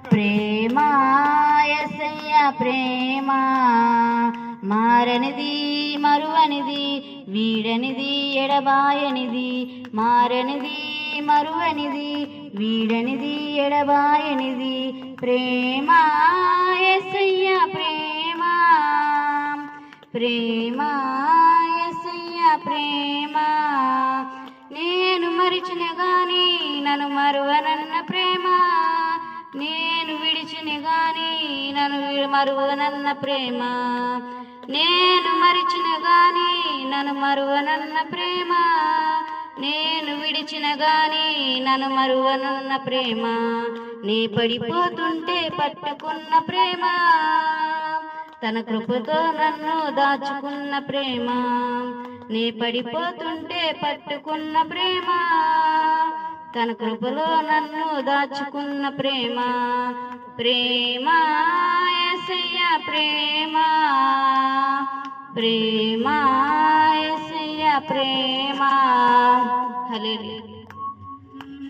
ప్రేమ యేసయ్య ప్రేమ మారనిది మరువనిది వీడనిది ఎడబాయనిది మారనిది మరువనిది వీడనిది ఎడబాయనిది ప్రేమ యేసయ్య ప్రేమ ప్రేమ యేసయ్య ప్రేమ నేను మరిచిన గాని నన్ను మరువనన్న ప్రేమ నేను విడిచిన గాని నన్ను మరువనన్న ప్రేమ నేను మరిచిన గాని నన్ను మరువనన్న ప్రేమ నేను విడిచిన గాని నన్ను మరువనన్న ప్రేమ నీ పడిపోతుంటే పట్టుకున్న ప్రేమ తన కృపతో నన్ను దాచుకున్న ప్రేమ నీ పడిపోతుంటే పట్టుకున్న ప్రేమ తన కృపలో నన్ను దాచుకున్న ప్రేమ ప్రేమ యేసయ్య ప్రేమ ప్రేమ యేసయ్య ప్రేమ హల్లెలూయా।